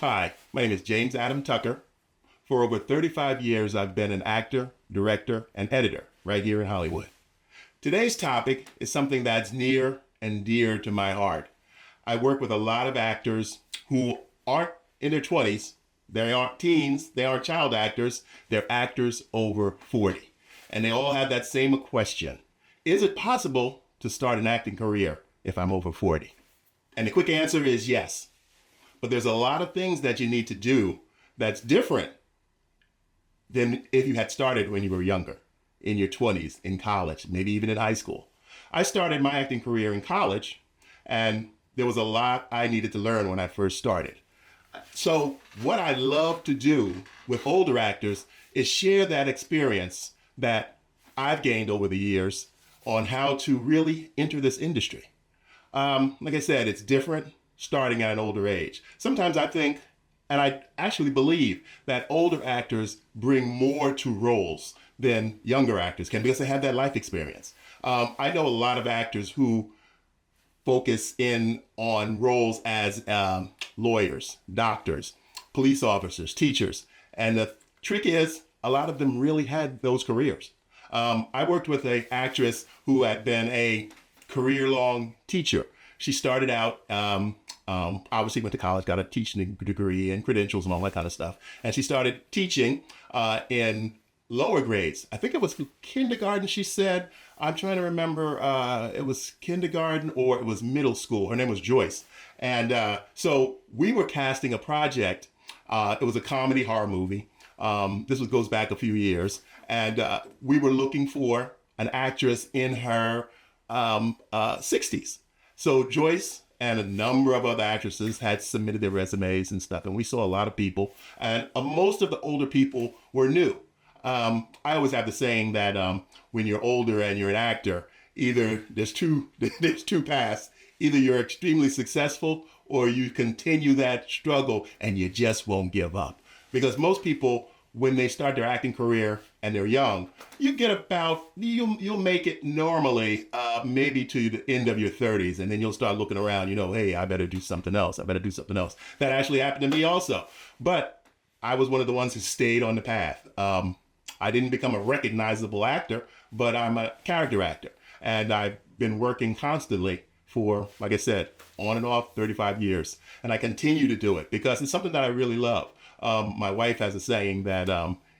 Hi, my name is James Adam Tucker. For over 35 years, I've been an actor, director, and editor right here in Hollywood. Today's topic is something that's near and dear to my heart. I work with a lot of actors who aren't in their 20s. They aren't teens. They aren't child actors. They're actors over 40. And they all have that same question. Is it possible to start an acting career if I'm over 40? And the quick answer is yes. But there's a lot of things that you need to do that's different than if you had started when you were younger, in your 20s, in college, maybe even in high school. I started my acting career in college, and there was a lot I needed to learn when I first started. So what I love to do with older actors is share that experience that I've gained over the years on how to really enter this industry. Like I said, it's different starting at an older age. Sometimes I think, and I actually believe, that older actors bring more to roles than younger actors can because they have that life experience. I know a lot of actors who focus in on roles as lawyers, doctors, police officers, teachers. And the trick is, a lot of them really had those careers. I worked with an actress who had been a career-long teacher. She started out, obviously went to college, got a teaching degree and credentials and all that kind of stuff. And she started teaching in lower grades. I think it was kindergarten, she said. I'm trying to remember, it was kindergarten or it was middle school. Her name was Joyce. And so we were casting a project. It was a comedy horror movie. Goes back a few years. And we were looking for an actress in her 60s. So Joyce and a number of other actresses had submitted their resumes and stuff, and we saw a lot of people, and most of the older people were new. I always have the saying that when you're older and you're an actor, either there's two paths. Either you're extremely successful or you continue that struggle and you just won't give up. Because most people, when they start their acting career and they're young, you'll make it normally maybe to the end of your 30s, and then you'll start looking around, hey, I better do something else. That actually happened to me also. But I was one of the ones who stayed on the path. I didn't become a recognizable actor, but I'm a character actor. And I've been working constantly for, like I said, on and off 35 years. And I continue to do it because it's something that I really love. My wife has a saying that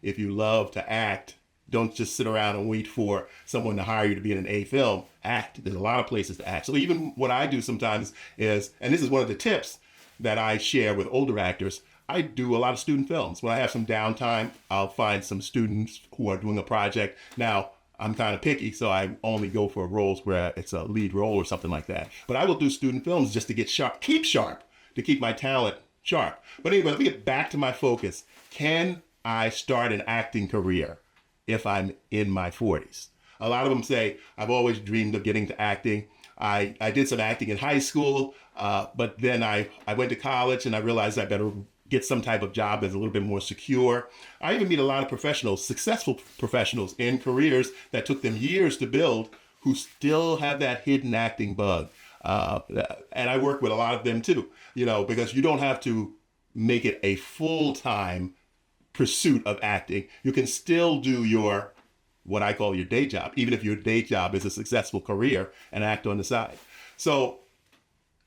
if you love to act, don't just sit around and wait for someone to hire you to be in an A film. Act. There's a lot of places to act. So even what I do sometimes is, and this is one of the tips that I share with older actors, I do a lot of student films. When I have some downtime, I'll find some students who are doing a project. Now, I'm kind of picky, so I only go for roles where it's a lead role or something like that. But I will do student films just to get sharp, to keep my talent sharp. But anyway, let me get back to my focus. Can I start an acting career if I'm in my 40s? A lot of them say, I've always dreamed of getting to acting. I did some acting in high school, but then I went to college and I realized I better get some type of job that's a little bit more secure. I even meet a lot of professionals, successful professionals in careers that took them years to build, who still have that hidden acting bug. And I work with a lot of them too, because you don't have to make it a full-time pursuit of acting. You can still do what I call your day job, even if your day job is a successful career, and act on the side. So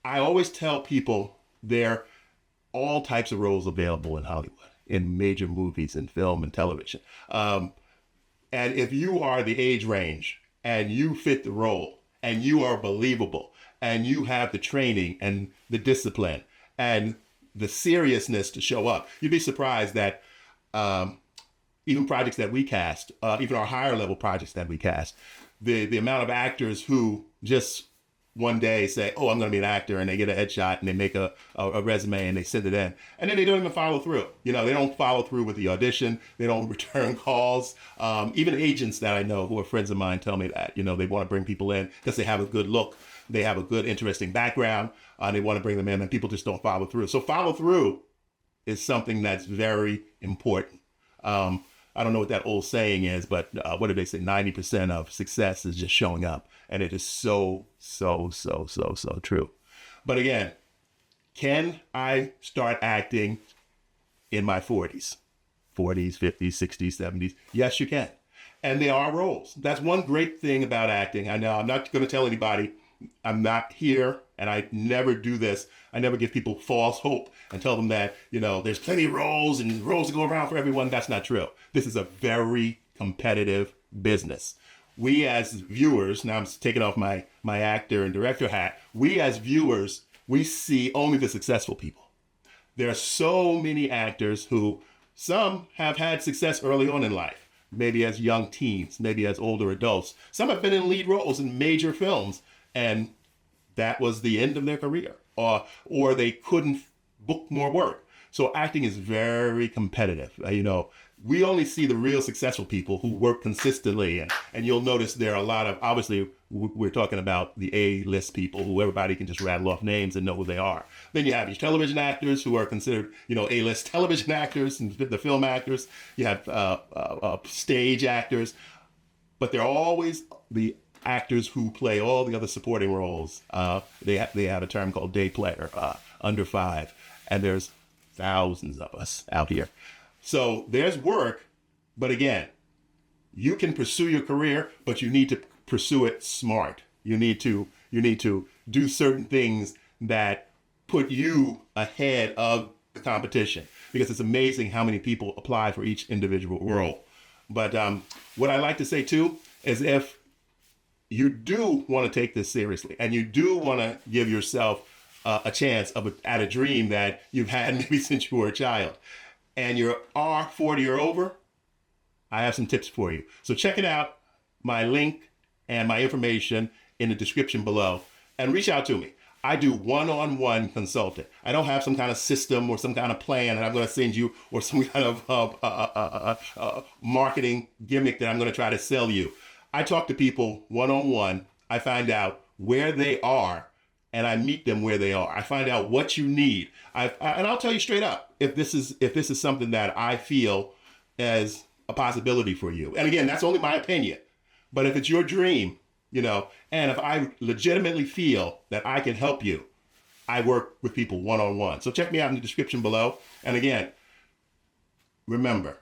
I always tell people there are all types of roles available in Hollywood, in major movies and film and television. And if you are the age range and you fit the role and you are believable and you have the training and the discipline and the seriousness to show up, you'd be surprised that even projects that we cast, even our higher level projects that we cast, the amount of actors who just one day say, oh, I'm going to be an actor, and they get a headshot and they make a resume and they send it in. And then they don't even follow through. They don't follow through with the audition. They don't return calls. Even agents that I know who are friends of mine tell me that, they want to bring people in because they have a good look. They have a good, interesting background. They want to bring them in, and people just don't follow through. So follow through is something that's very important. I don't know what that old saying is, but what do they say? 90% of success is just showing up. And it is so true. But again, Can I start acting in my 40s, 50s, 60s, 70s? Yes, you can. And there are roles. That's one great thing about acting. I know I'm not going to tell anybody, I'm not here, and I never do this. I never give people false hope and tell them that, there's plenty of roles and roles to go around for everyone. That's not true. This is a very competitive business. We as viewers, now I'm taking off my actor and director hat, we as viewers, we see only the successful people. There are so many actors who, some have had success early on in life, maybe as young teens, maybe as older adults. Some have been in lead roles in major films, and that was the end of their career, or they couldn't book more work. So acting is very competitive. We only see the real successful people who work consistently, and you'll notice there are a lot of, obviously, we're talking about the A-list people who everybody can just rattle off names and know who they are. Then you have your television actors who are considered, A-list television actors and the film actors. You have stage actors, but they're always the actors who play all the other supporting roles. They have a term called day player, under 5, and there's thousands of us out here. So there's work, but again, you can pursue your career, but you need to pursue it smart. You need to do certain things that put you ahead of the competition, because it's amazing how many people apply for each individual role. But what I like to say too is, if you do want to take this seriously and you do want to give yourself a chance at a dream that you've had maybe since you were a child, and you are 40 or over, I have some tips for you. So check it out, my link and my information in the description below, and reach out to me. I do one-on-one consulting. I don't have some kind of system or some kind of plan that I'm going to send you, or some kind of marketing gimmick that I'm going to try to sell you. I talk to people one-on-one. I find out where they are, and I meet them where they are. I find out what you need. And I'll tell you straight up if this is something that I feel as a possibility for you. And again, that's only my opinion. But if it's your dream, and if I legitimately feel that I can help you, I work with people one-on-one. So check me out in the description below. And again, remember,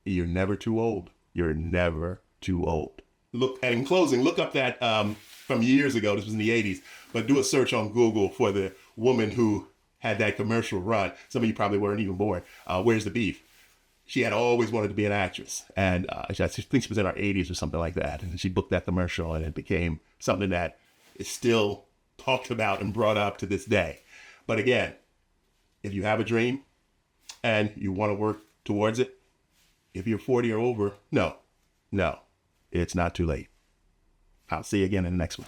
you're never too old. You're never too old. And in closing, look up that from years ago. This was in the 80s, but do a search on Google for the woman who had that commercial run. Some of you probably weren't even born. Where's the Beef? She had always wanted to be an actress, and I think she was in her 80s or something like that. And she booked that commercial, and it became something that is still talked about and brought up to this day. But again, if you have a dream and you want to work towards it, if you're 40 or over, no, it's not too late. I'll see you again in the next one.